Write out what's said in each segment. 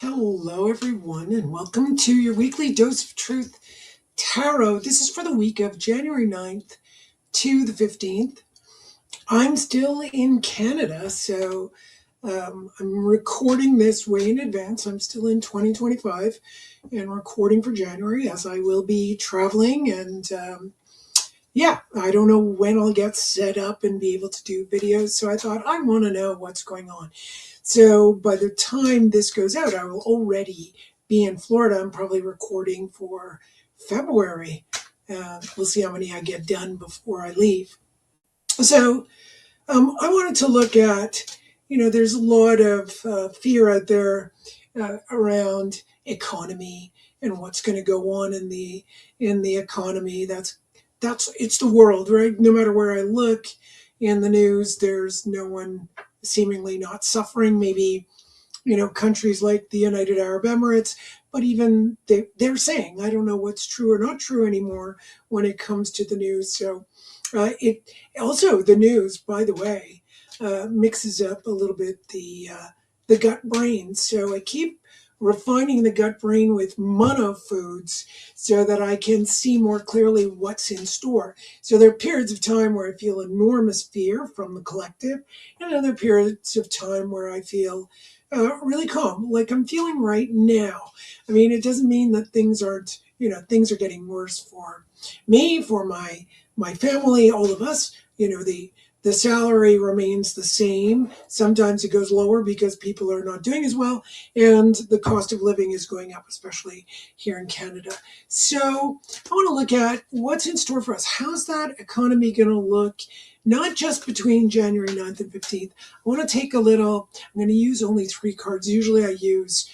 Hello, everyone, and welcome to your weekly dose of truth tarot. This is for the week of January 9th to the 15th. I'm still in Canada, so I'm recording this way in advance. I'm still in 2025 and recording for January as I will be traveling. And I don't know when I'll get set up and be able to do videos. So I thought I want to know what's going on. So by the time this goes out, I will already be in Florida. I'm probably recording for February. We'll see how many I get done before I leave. So I wanted to look at, there's a lot of fear out there around economy and what's going to go on in the economy. That's it's the world, right? No matter where I look in the news, there's no one seemingly not suffering. Maybe countries like the United Arab Emirates, but even they're saying, I don't know what's true or not true anymore when it comes to the news. So it also, the news, by the way, mixes up a little bit the gut brain. So I keep refining the gut brain with mono foods so that I can see more clearly what's in store. So there are periods of time where I feel enormous fear from the collective, and other periods of time where I feel really calm, like I'm feeling right now. I mean, it doesn't mean that things aren't, things are getting worse for me, for my family, all of us. The salary remains the same. Sometimes it goes lower because people are not doing as well, and the cost of living is going up, especially here in Canada. So I want to look at what's in store for us. How's that economy going to look? Not just between January 9th and 15th. I want to take a little, I'm going to use only 3 cards. Usually I use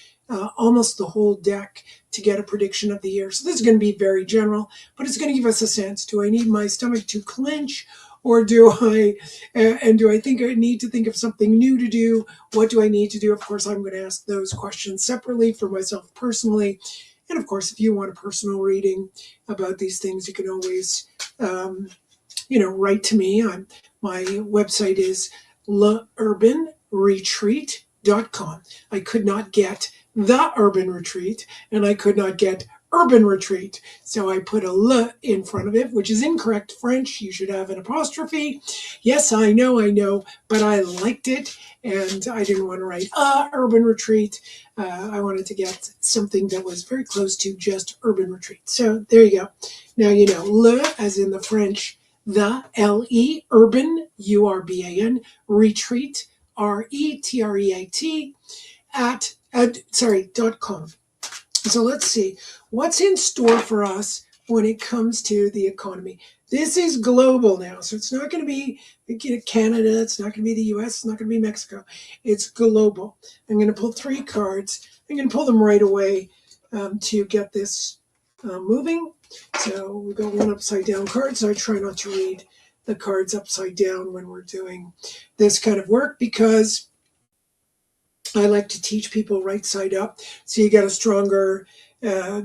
almost the whole deck to get a prediction of the year. So this is going to be very general, but it's going to give us a sense. Do I need my stomach to clench? Or do I think I need to think of something new to do? What do I need to do? Of course, I'm going to ask those questions separately for myself personally. And of course, if you want a personal reading about these things, you can always, write to me. My website is leurbanretreat.com. I could not get the urban retreat, and I could not get urban retreat. So I put a le in front of it, which is incorrect French. You should have an apostrophe. Yes, I know, but I liked it, and I didn't want to write urban retreat. I wanted to get something that was very close to just urban retreat. So there you go. Now you know le as in the French, the le urban urban retreat retreat .com. So let's see what's in store for us when it comes to the economy. This is global now, so it's not going to be Canada, it's not going to be the US, it's not going to be Mexico. It's global. I'm going to pull 3 cards. I'm going to pull them right away to get this moving. So we've got one upside down card, so I try not to read the cards upside down when we're doing this kind of work because I like to teach people right side up, so you get a stronger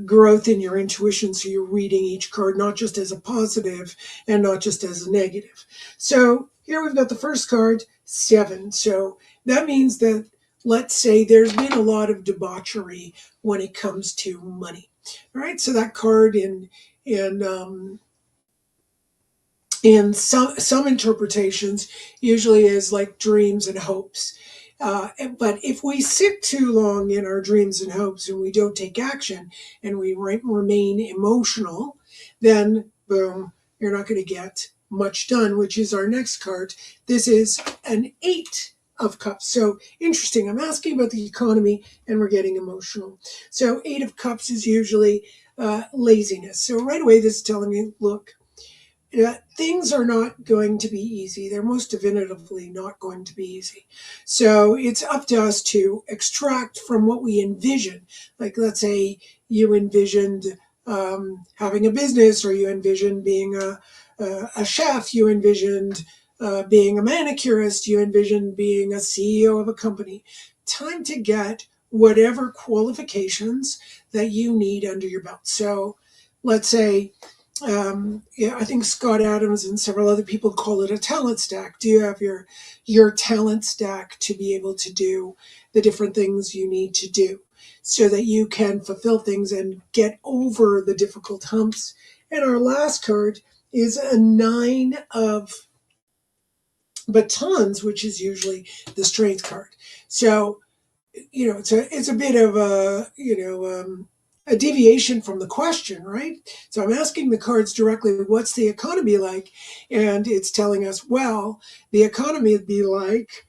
growth in your intuition. So you're reading each card not just as a positive and not just as a negative. So here we've got the first card, 7. So that means that, let's say, there's been a lot of debauchery when it comes to money. All right, so that card in some interpretations usually is like dreams and hopes. But if we sit too long in our dreams and hopes and we don't take action and we remain emotional, then boom, you're not going to get much done, which is our next card. This is an 8 of Cups. So interesting. I'm asking about the economy and we're getting emotional. So 8 of Cups is usually laziness. So right away, this is telling me, look, things are not going to be easy. They're most definitively not going to be easy. So it's up to us to extract from what we envision. Like, let's say you envisioned having a business, or you envisioned being a chef, you envisioned being a manicurist, you envisioned being a CEO of a company. Time to get whatever qualifications that you need under your belt. So let's say, I think Scott Adams and several other people call it a talent stack. Do you have your talent stack to be able to do the different things you need to do? so that you can fulfill things and get over the difficult humps. And our last card is a 9 of batons, which is usually the strength card. So, it's a bit of a deviation from the question, right? So I'm asking the cards directly, what's the economy like? And it's telling us, well, the economy would be like,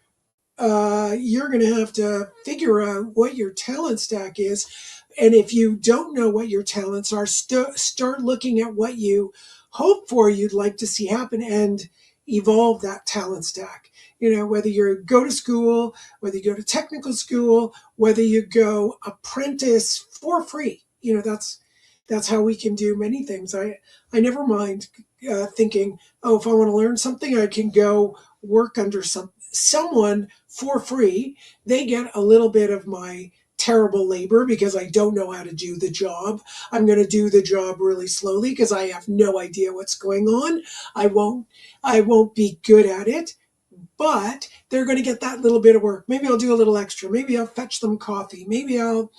you're going to have to figure out what your talent stack is. And if you don't know what your talents are, start looking at what you hope for, you'd like to see happen, and evolve that talent stack. Whether you go to school, whether you go to technical school, whether you go apprentice for free, that's how we can do many things. I never mind thinking, oh, if I want to learn something, I can go work under someone for free. They get a little bit of my terrible labor because I don't know how to do the job. I'm going to do the job really slowly because I have no idea what's going on. I won't be good at it, but they're going to get that little bit of work. Maybe I'll do a little extra. Maybe I'll fetch them coffee. Maybe I'll,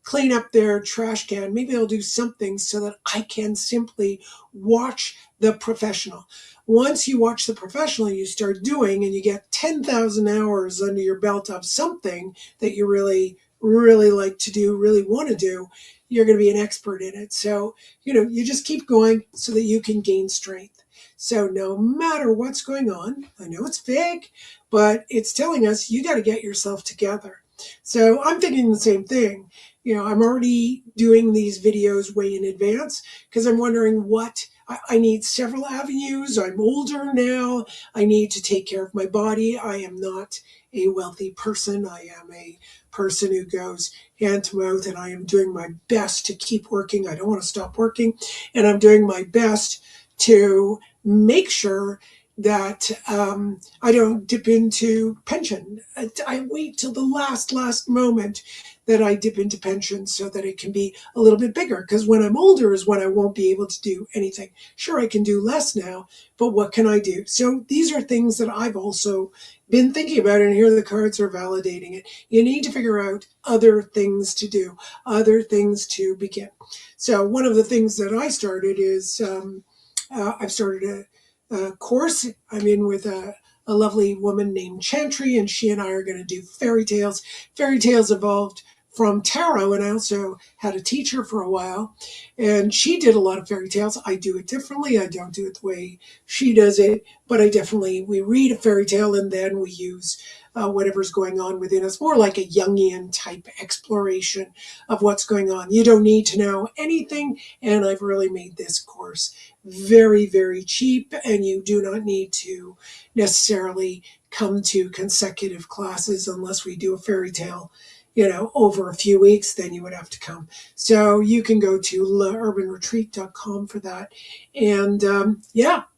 clean up their trash can. Maybe I'll do something so that I can simply watch the professional. Once you watch the professional, you start doing, and you get 10,000 hours under your belt of something that you really, really like to do, really want to do, you're going to be an expert in it. So, you just keep going so that you can gain strength. So no matter what's going on, I know it's vague, but it's telling us you got to get yourself together. So I'm thinking the same thing. I'm already doing these videos way in advance because I'm wondering what I need. Several avenues. I'm older now. I need to take care of my body. I am not a wealthy person. I am a person who goes hand to mouth, and I am doing my best to keep working. I don't want to stop working, and I'm doing my best to make sure that I don't dip into pension. I wait till the last moment that I dip into pension so that it can be a little bit bigger. Because when I'm older is when I won't be able to do anything. Sure, I can do less now, but what can I do? So these are things that I've also been thinking about, and here the cards are validating it. You need to figure out other things to do, other things to begin. So one of the things that I started is I've started a course. I'm in with a lovely woman named Chantry, and she and I are going to do fairy tales. Fairy tales evolved from tarot, and I also had a teacher for a while, and she did a lot of fairy tales. I do it differently. I don't do it the way she does it, but we read a fairy tale and then we use whatever's going on within us, more like a Jungian type exploration of what's going on. You don't need to know anything, and I've really made this course very, very cheap, and you do not need to necessarily come to consecutive classes unless we do a fairy tale over a few weeks. Then you would have to come. So you can go to leurbanretreat.com for that. And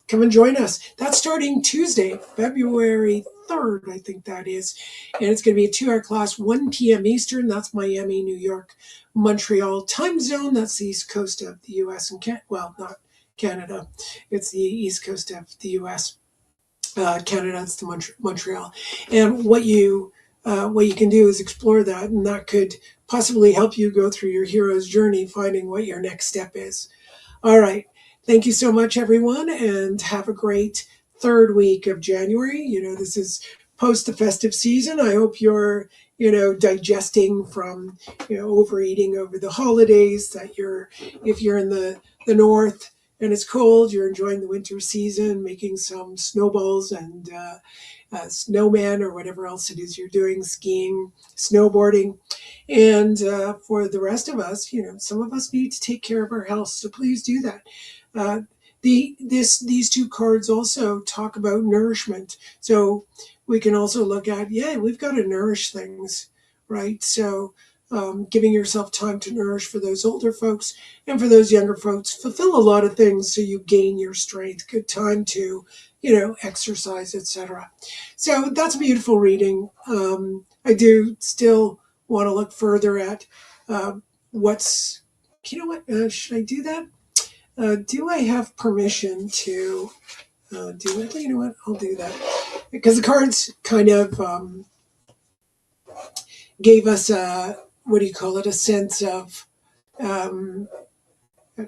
come and join us. That's starting Tuesday, February 3rd, I think that is. And it's going to be a 2-hour class, 1 p.m. Eastern. That's Miami, New York, Montreal time zone. That's the East Coast of the U.S. and not Canada. It's the East Coast of the U.S. Canada, it's the Montreal. And what you can do is explore that, and that could possibly help you go through your hero's journey, finding what your next step is. All right. Thank you so much, everyone, and have a great third week of January. This is post the festive season. I hope you're, digesting from, overeating over the holidays, that if you're in the north and it's cold, you're enjoying the winter season, making some snowballs and snowmen or whatever else it is you're doing, skiing, snowboarding. And for the rest of us, some of us need to take care of our health. So please do that. These two cards also talk about nourishment. So we can also look at, we've got to nourish things, right? So giving yourself time to nourish for those older folks, and for those younger folks, fulfill a lot of things so you gain your strength. Good time to, exercise, etc. So that's a beautiful reading. I do still want to look further at what's, should I do that? Do I have permission to do it? You know what? I'll do that. Because the cards kind of gave us what do you call it, a sense of, um,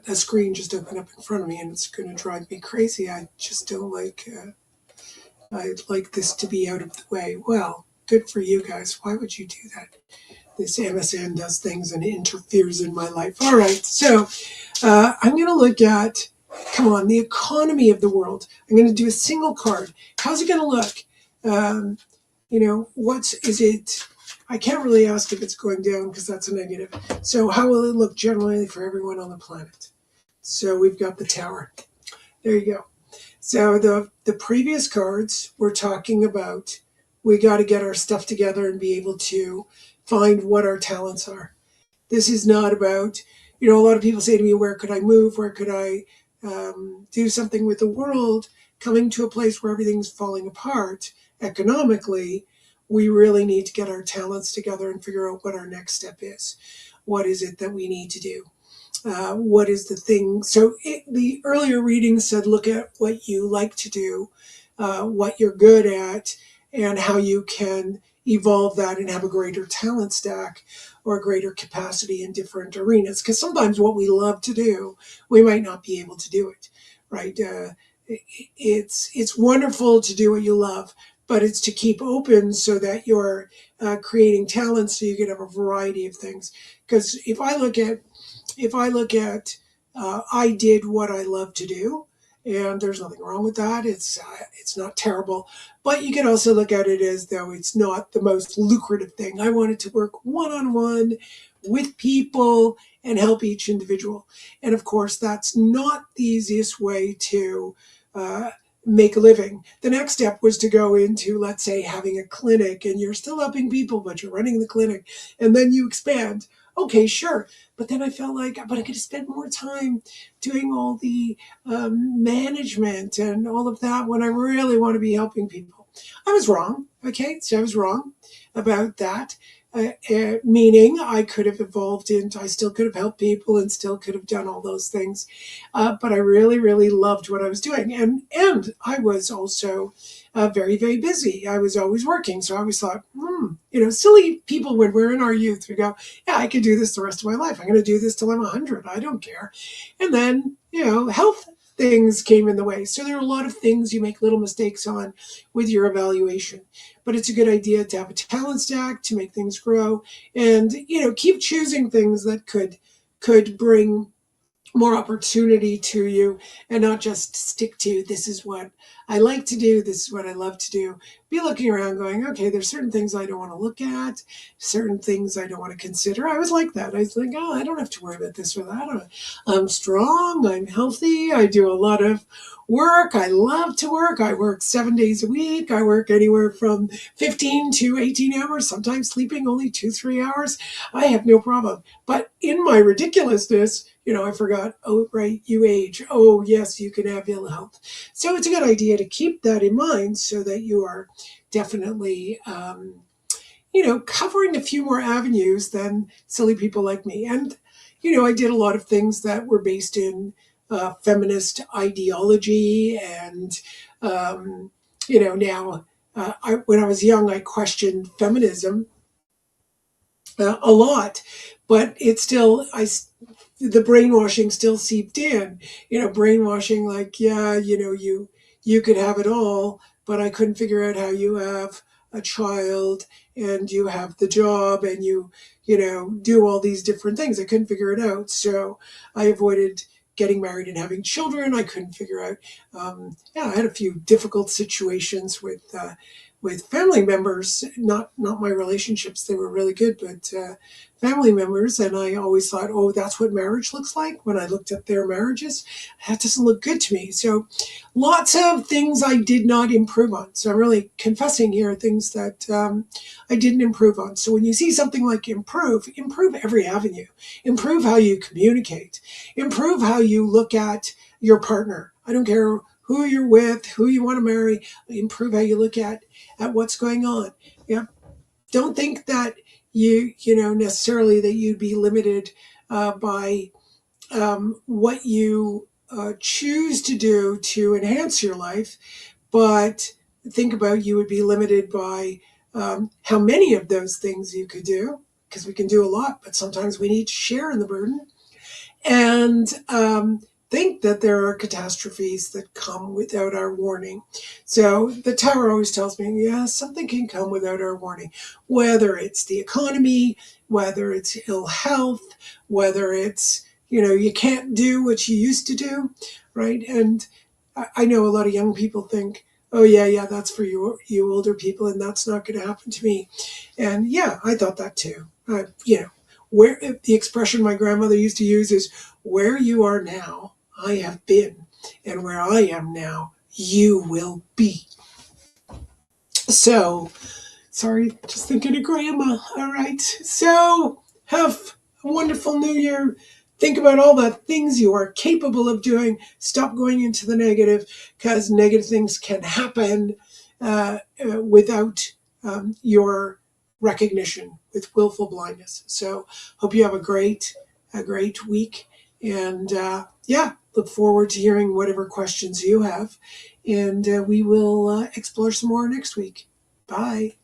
a screen just opened up in front of me and it's going to drive me crazy. I just don't like, I'd like this to be out of the way. Well, good for you guys. Why would you do that? This MSN does things and interferes in my life. All right, so I'm going to look at, come on, the economy of the world. I'm going to do a single card. How's it going to look? Um, is it? I can't really ask if it's going down because that's a negative. So how will it look generally for everyone on the planet? So we've got the Tower. There you go. So the previous cards we're talking about, we got to get our stuff together and be able to find what our talents are. This is not about, a lot of people say to me, where could I move? Where could I do something with the world? Coming to a place where everything's falling apart economically, we really need to get our talents together and figure out what our next step is. What is it that we need to do? What is the thing? So the earlier reading said, look at what you like to do, what you're good at, and how you can evolve that and have a greater talent stack or a greater capacity in different arenas. Because sometimes what we love to do, we might not be able to do it, right? It's wonderful to do what you love, but it's to keep open so that you're creating talent so you can have a variety of things. Because if I look at I did what I love to do, and there's nothing wrong with that. It's not terrible, but you can also look at it as though it's not the most lucrative thing. I wanted to work one on one with people and help each individual, and of course, that's not the easiest way to make a living. The next step was to go into, let's say, having a clinic, and you're still helping people, but you're running the clinic, and then you expand. Okay, sure. But then I felt like, but I could spend more time doing all the management and all of that when I really want to be helping people. I was wrong. Okay, so I was wrong about that. Meaning I could have evolved into, I still could have helped people and still could have done all those things. But I really, really loved what I was doing. And I was also very, very busy. I was always working. So I always thought, silly people when we're in our youth, we go, yeah, I could do this the rest of my life. I'm going to do this till I'm 100. I don't care. And then, health things came in the way. So there are a lot of things you make little mistakes on with your evaluation. But it's a good idea to have a talent stack to make things grow and, keep choosing things that could bring more opportunity to you and not just stick to, this is what I like to do, this is what I love to do. Be looking around going, okay, there's certain things I don't want to look at, certain things I don't want to consider. I was like that. I was like, oh, I don't have to worry about this or that. I'm strong, I'm healthy, I do a lot of work, I love to work. I work 7 days a week. I work anywhere from 15 to 18 hours, sometimes sleeping only 2-3 hours. I have no problem. But in my ridiculousness, I forgot, oh, right, you age. Oh, yes, you can have ill health. So it's a good idea to keep that in mind so that you are definitely, covering a few more avenues than silly people like me. And, I did a lot of things that were based in feminist ideology. And, now, when I was young, I questioned feminism a lot, but it's still, the brainwashing still seeped in, brainwashing like, yeah, you could have it all, but I couldn't figure out how you have a child and you have the job and do all these different things. I couldn't figure it out. So I avoided getting married and having children. I couldn't figure out, I had a few difficult situations with family members, not my relationships. They were really good, but family members. And I always thought, oh, that's what marriage looks like. When I looked at their marriages, that doesn't look good to me. So lots of things I did not improve on. So I'm really confessing here things that I didn't improve on. So when you see something like improve every avenue. Improve how you communicate. Improve how you look at your partner. I don't care who you're with, who you want to marry. Improve how you look at what's going on. Yeah. Don't think that necessarily that you'd be limited by what you choose to do to enhance your life, but think about you would be limited by how many of those things you could do. because we can do a lot, but sometimes we need to share in the burden. And think that there are catastrophes that come without our warning. So the Tower always tells me, yeah, something can come without our warning, whether it's the economy, whether it's ill health, whether it's, you can't do what you used to do, right? And I know a lot of young people think, oh yeah, that's for you older people, and that's not going to happen to me. And yeah, I thought that too. Where the expression my grandmother used to use is, where you are now, I have been, and where I am now, you will be. So, sorry, just thinking of grandma. All right. So, have a wonderful new year. Think about all the things you are capable of doing. Stop going into the negative, because negative things can happen without your recognition, with willful blindness. So, hope you have a great week. And yeah, look forward to hearing whatever questions you have. And we will explore some more next week. Bye.